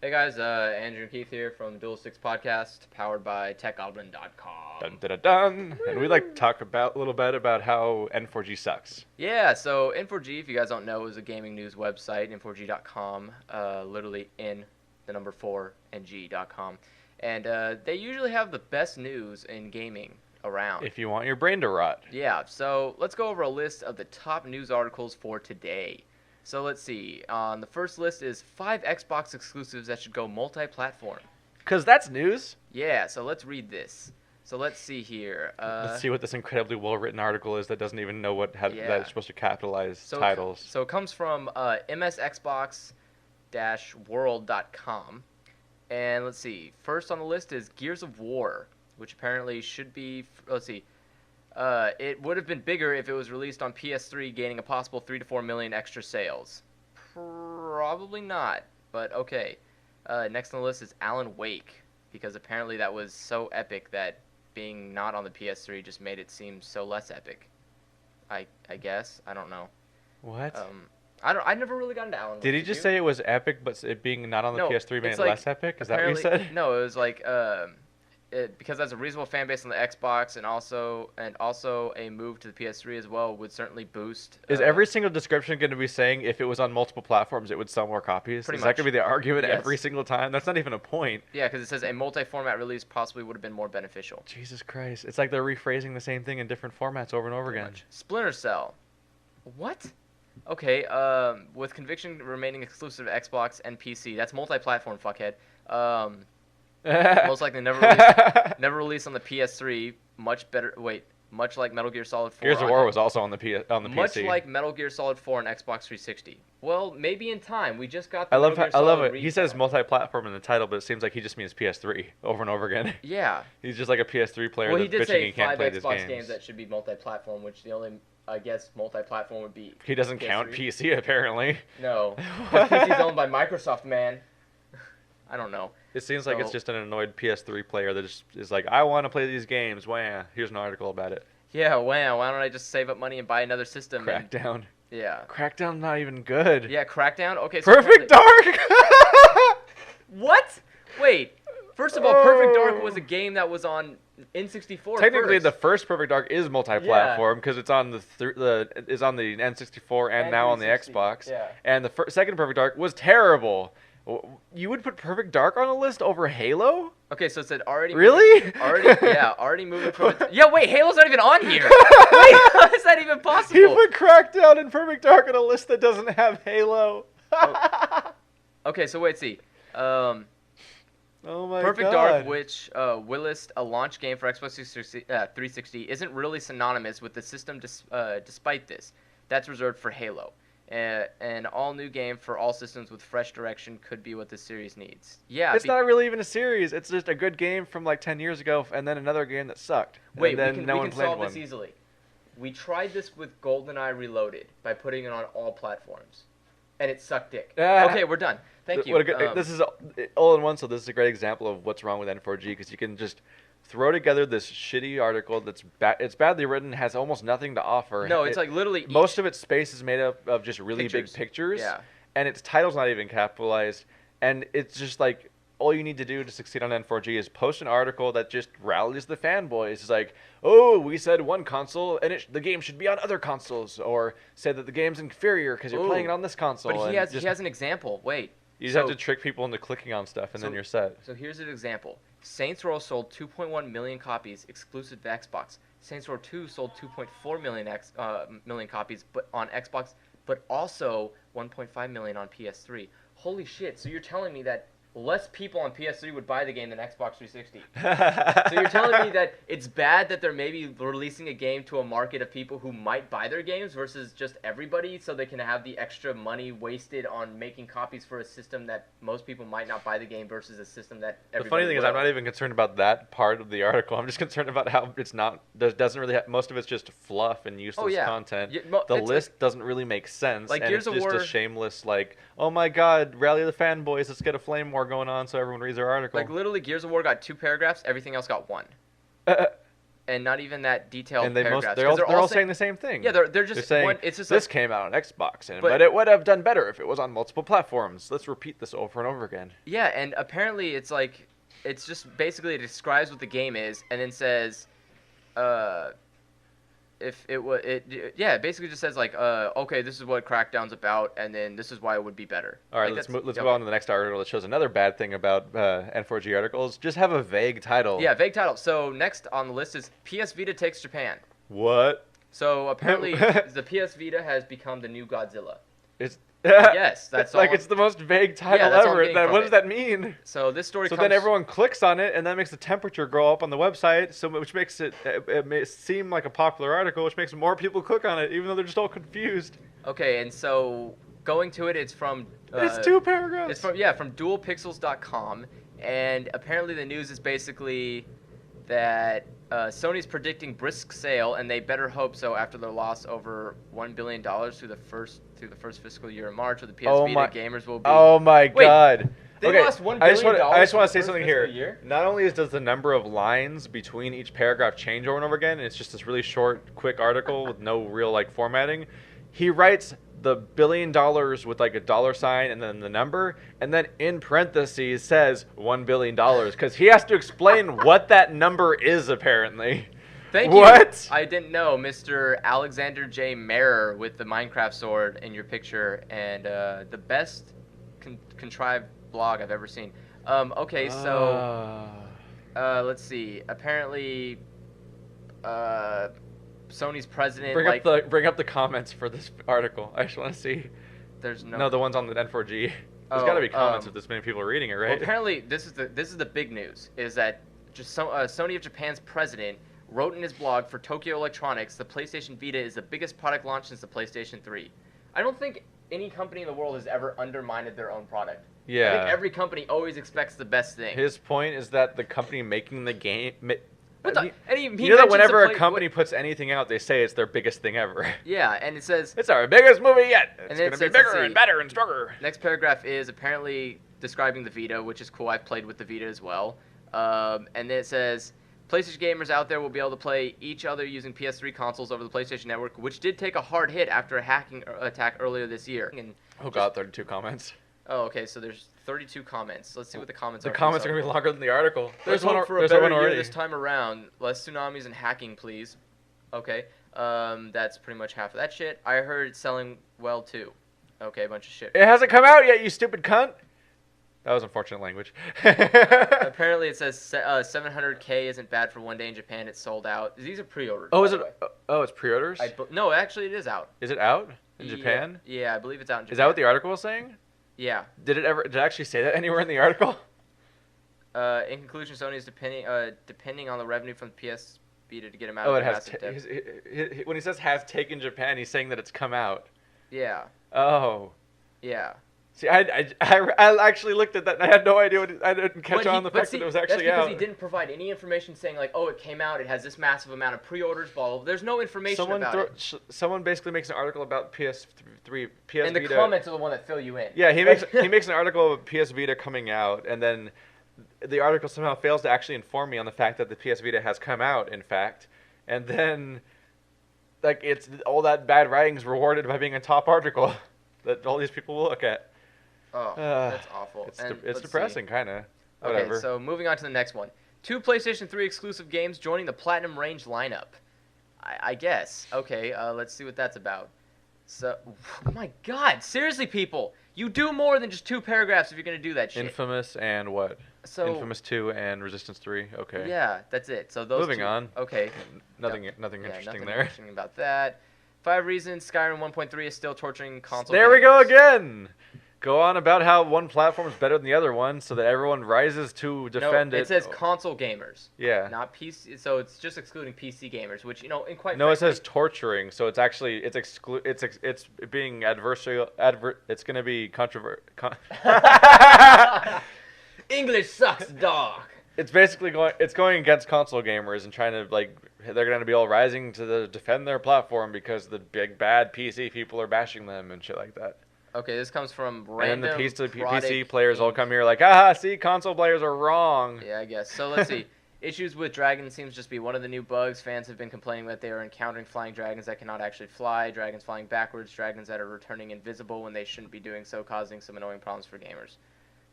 Hey guys, Andrew and Keith here from DualStix podcast, powered by TechGoblin.com. Dun, dun, dun, dun. And we'd like to talk about a little bit about how N4G sucks. Yeah, so N4G, if you guys don't know, is a gaming news website, N4G.com, literally N, the number 4, and G.com. And they usually have the best news in gaming around. If you want your brain to rot. Yeah, so let's go over a list of the top news articles for today. So let's see. On the first list is 5 Xbox exclusives that should go multi-platform. Because that's news. Yeah, so let's read this. So let's see here. Let's see what this incredibly well-written article is that doesn't even know that it's supposed to capitalize titles. So it comes from msxbox-world.com. And let's see. First on the list is Gears of War, which apparently should be... Let's see. It would have been bigger if it was released on PS3, gaining a possible 3 to 4 million extra sales. Probably not, but okay. Next on the list is Alan Wake, because apparently that was so epic that being not on the PS3 just made it seem so less epic. I guess. I don't know. What? I never really got into Alan Wake. Did he just say it was epic, but it being not on the PS3 made it less epic? Is that what you said? No, it was like... because that's a reasonable fan base on the Xbox, and also a move to the PS3 as well would certainly boost. Is every single description going to be saying if it was on multiple platforms, it would sell more copies? Pretty Is much. that going to be the argument Yes. every single time? That's not even a point. Yeah, because it says a multi-format release possibly would have been more beneficial. Jesus Christ. It's like they're rephrasing the same thing in different formats over and over again. Splinter Cell. What? Okay, with Conviction remaining exclusive to Xbox and PC. That's multi-platform, fuckhead. Most likely never released on the PS3. Much like Metal Gear Solid 4. Gears of War was also on the PC. Much like Metal Gear Solid 4 on Xbox 360. Well, maybe in time. We just got the I love Solid it. He says multi-platform in the title, but it seems like he just means PS3 over and over again. Yeah. He's just like a PS3 player Well, he that's did bitching say he can't 5 play these Xbox games. games that should be multi-platform, which the only, I guess, multi-platform would be He doesn't PS3. count PC, apparently. No. PC's owned by Microsoft, man. I don't know. It seems like it's just an annoyed PS3 player that just is like, I want to play these games. Wah. Here's an article about it. Yeah, wow. Why don't I just save up money and buy another system? Crackdown. Yeah. Crackdown's not even good. Yeah, Crackdown? Okay, so Perfect Dark! What? Wait. First of all, Perfect Dark was a game that was on N64 Technically, first. the first Perfect Dark is multi-platform because it's on is on the N64 and now on the 360. Xbox. Yeah. And the second Perfect Dark was terrible. You would put Perfect Dark on a list over Halo? Okay, so it said already... Really? Already moving from... Yeah, wait, Halo's not even on here. Wait, how is that even possible? You put Crackdown and Perfect Dark on a list that doesn't have Halo. Okay, so wait, see. Oh my Perfect God. Dark, which will list a launch game for Xbox 360, isn't really synonymous with the system despite this. That's reserved for Halo. An all-new game for all systems with fresh direction could be what this series needs. Yeah, It's not really even a series. It's just a good game from like 10 years ago and then another game that sucked. Wait, and then we no one can played solve one. this easily. We tried this with GoldenEye Reloaded by putting it on all platforms, and it sucked dick. Okay, we're done. Thank you. This is all in one, so this is a great example of what's wrong with N4G because you can just throw together this shitty article that's it's badly written, has almost nothing to offer. No, it's like literally most of its space is made up of just really Pictures. big pictures. Yeah. And its title's not even capitalized, and it's just like all you need to do to succeed on N4G is post an article that just rallies the fanboys. It's like, oh, we said one console, and the game should be on other consoles, or say that the game's inferior because you're playing it on this console. But he has an example. Wait. You just have to trick people into clicking on stuff, and then you're set. So here's an example. Saints Row sold 2.1 million copies exclusive to Xbox. Saints Row 2 sold 2.4 million copies but on Xbox, but also 1.5 million on PS3. Holy shit, so you're telling me that less people on PS3 would buy the game than Xbox 360. So you're telling me that it's bad that they're maybe releasing a game to a market of people who might buy their games versus just everybody so they can have the extra money wasted on making copies for a system that most people might not buy the game versus a system that everybody The funny thing is I'm not even concerned about that part of the article. I'm just concerned about how it's not, doesn't really have, most of it's just fluff and useless content. The list doesn't really make sense. Like and Gears it's of just War, a shameless like, oh my God, rally the fanboys, let's get a flame war going on so everyone reads our article. Like literally Gears of War got 2 paragraphs, everything else got 1. and not even that detailed And paragraphs. they're 'Cause all saying the same thing. Yeah, they're just saying one, it's just this like, came out on Xbox, but but it would have done better if it was on multiple platforms. Let's repeat this over and over again. yeah, and apparently it's like it's just basically it describes what the game is and then says, if it was it basically just says like okay, this is what Crackdown's about, and then this is why it would be better. All right, like, let's move on to the next article that shows another bad thing about N4G articles. Just have a vague title. Yeah, vague title. So next on the list is PS Vita takes Japan. What? So apparently the PS Vita has become the new Godzilla. It's Yes, that's like all. it's the most vague title that's all I'm ever. getting from What does it. that mean? So this story So comes. then everyone clicks on it, and that makes the temperature go up on the website, which makes it may seem like a popular article, which makes more people click on it, even though they're just all confused. Okay, and so going to it, it's from. It's 2 paragraphs. It's from DualPixels.com, and apparently the news is basically that Sony's predicting brisk sale, and they better hope so after their loss over $1 billion through the first fiscal year in March, where the PS Vita gamers will be. Oh my Wait, God! They Okay, lost $1 I just billion want to for say the something first here. fiscal year? Not only does the number of lines between each paragraph change over and over again, and it's just this really short, quick article with no real like formatting. He writes the $1 billion with like a dollar sign and then the number, and then in parentheses says $1 billion because he has to explain what that number is apparently. Thank you. What? I didn't know, Mr. Alexander J. Maier with the Minecraft sword in your picture, and the best contrived blog I've ever seen. Okay, so let's see. Apparently, Sony's president bring up the comments for this article. I just want to see. There's No, the ones on the N4G. There's got to be comments if this many people are reading it, right? Well, apparently, this is the big news. Is that just Sony of Japan's president wrote in his blog for Tokyo Electronics, the PlayStation Vita is the biggest product launch since the PlayStation 3. I don't think any company in the world has ever undermined their own product. Yeah. I think every company always expects the best thing. His point is that the company making the game. You know that whenever a company puts anything out, they say it's their biggest thing ever. Yeah, and it says it's our biggest movie yet. It's going to be bigger and better and stronger. Next paragraph is apparently describing the Vita, which is cool. I've played with the Vita as well. And then it says, PlayStation gamers out there will be able to play each other using PS3 consoles over the PlayStation Network, which did take a hard hit after a hacking attack earlier this year. And God, 32 comments. Oh, okay, so there's 32 comments. Let's see what the comments are. The comments are going to be longer than the article. There's one for a better year this time around. Less tsunamis and hacking, please. Okay, that's pretty much half of that shit. I heard it's selling well, too. Okay, a bunch of shit. It hasn't come out yet, you stupid cunt. That was unfortunate language. Apparently, it says 700K isn't bad for one day in Japan. It's sold out. These are pre-orders. Oh, is it? Oh, it's pre-orders? No, actually, it is out. Is it out in Japan? Yeah, I believe it's out in Japan. Is that what the article was saying? Yeah. Did it actually say that anywhere in the article? In conclusion, Sony is depending on the revenue from the PS Vita to get them out of the massive debt. When he says has taken Japan, he's saying that it's come out. Yeah. Oh. Yeah. See, I actually looked at that and I had no idea I didn't catch on the fact that it was actually that's because out. he didn't provide any information saying like, oh, it came out, it has this massive amount of pre-orders, blah, blah. There's no information about it. Someone basically makes an article about PS3, PS and Vita. The comments are the one that fill you in. Yeah, he makes an article about PS Vita coming out, and then the article somehow fails to actually inform me on the fact that the PS Vita has come out, in fact, and then like it's all that bad writing's rewarded by being a top article that all these people will look at. Oh, that's awful. It's depressing, kind of. Okay, so moving on to the next one. 2 PlayStation 3 exclusive games joining the Platinum Range lineup. I guess. Okay, let's see what that's about. So, oh my God, seriously, people, you do more than just 2 paragraphs if you're gonna do that shit. Infamous and what? So Infamous 2 and Resistance 3. Okay. Yeah, that's it. So those. Moving on. Okay. Nothing interesting there. Interesting about that. 5 reasons Skyrim 1.3 is still torturing console. There we go again. Go on about how one platform is better than the other one, so that everyone rises to defend it. It says console gamers. Yeah. Not PC. So it's just excluding PC gamers, which in quite. No, it says torturing. So it's actually it's being adversarial. It's going to be controversial. English sucks, dog. It's basically going against console gamers and trying to they're going to be all rising to defend their platform because the big bad PC people are bashing them and shit like that. Okay, this comes from random. And the PC players all come here like, see, console players are wrong. Yeah, I guess. So let's see. Issues with dragons seems just be one of the new bugs. Fans have been complaining that they are encountering flying dragons that cannot actually fly, dragons flying backwards, dragons that are returning invisible when they shouldn't be doing so, causing some annoying problems for gamers.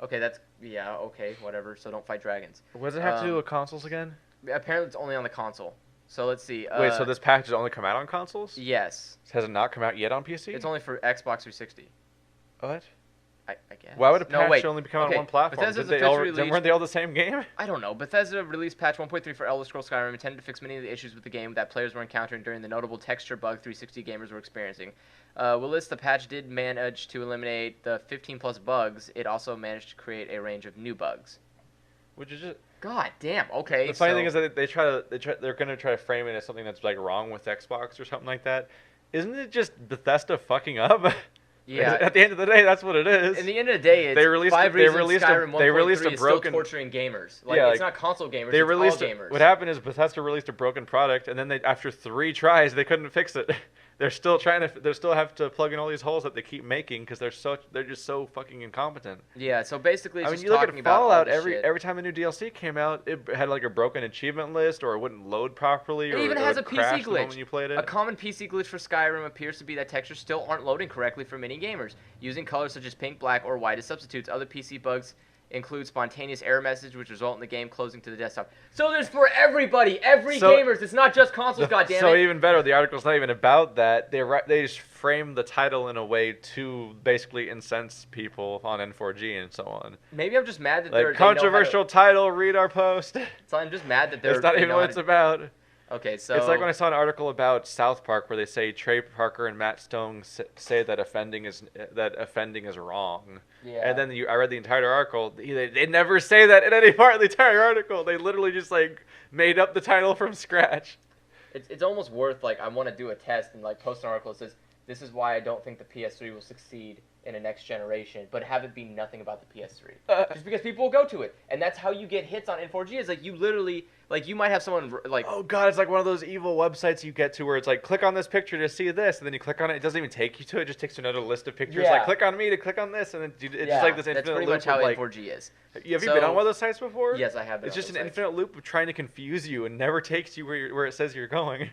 Okay, okay, whatever. So don't fight dragons. What does it have to do with consoles again? Apparently, it's only on the console. So let's see. Wait, so this patch has only come out on consoles? Yes. Has it not come out yet on PC? It's only for Xbox 360. What? I guess. Why would a patch only come out on one platform? Weren't they all the same game? I don't know. Bethesda released patch 1.3 for Elder Scrolls Skyrim, intended to fix many of the issues with the game that players were encountering during the notable texture bug 360 gamers were experiencing. While the patch did manage to eliminate the 15-plus bugs, it also managed to create a range of new bugs. Which is just... God damn. Okay. The funny thing is that they're gonna try to frame it as something that's like wrong with Xbox or something like that. Isn't it just Bethesda fucking up? Yeah. At the end of the day, that's what it is. In the end of the day, it's Skyrim 1.3 is still torturing gamers. It's not console gamers, it's all gamers. What happened is Bethesda released a broken product, and then after 3 tries, they couldn't fix it. They still have to plug in all these holes that they keep making because they're just so fucking incompetent. Yeah, so basically, it's you look at Fallout. Every time a new DLC came out, it had like a broken achievement list, or it wouldn't load properly, or it even has a PC glitch. When you played it. A common PC glitch for Skyrim appears to be that textures still aren't loading correctly for many gamers. Using colors such as pink, black, or white as substitutes. Other PC bugs include spontaneous error message, which result in the game closing to the desktop. So there's for everybody, gamers. It's not just consoles, goddammit. So even better, the article's not even about that. They just frame the title in a way to basically incense people on N4G and so on. Maybe I'm just mad that they're controversial title. Read our post. So I'm just mad that they're. It's not even what it's about. Okay, so it's like when I saw an article about South Park where they say Trey Parker and Matt Stone say that offending is wrong. Yeah. And then I read the entire article. They never say that in any part of the entire article. They literally just like made up the title from scratch. It's almost worth I want to do a test and post an article that says this is why I don't think the PS3 will succeed in a next generation, but have it be nothing about the PS3. Just because people will go to it. And that's how you get hits on N4G is you literally, you might have someone oh god, it's like one of those evil websites you get to where it's click on this picture to see this, and then you click on it, it doesn't even take you to it, it just takes you another list of pictures, click on me to click on this, and then it's just this infinite loop. That's pretty much how N4G is. Have you been on one of those sites before? Yes, I have been. It's just an infinite loop of trying to confuse you and never takes you where it says you're going.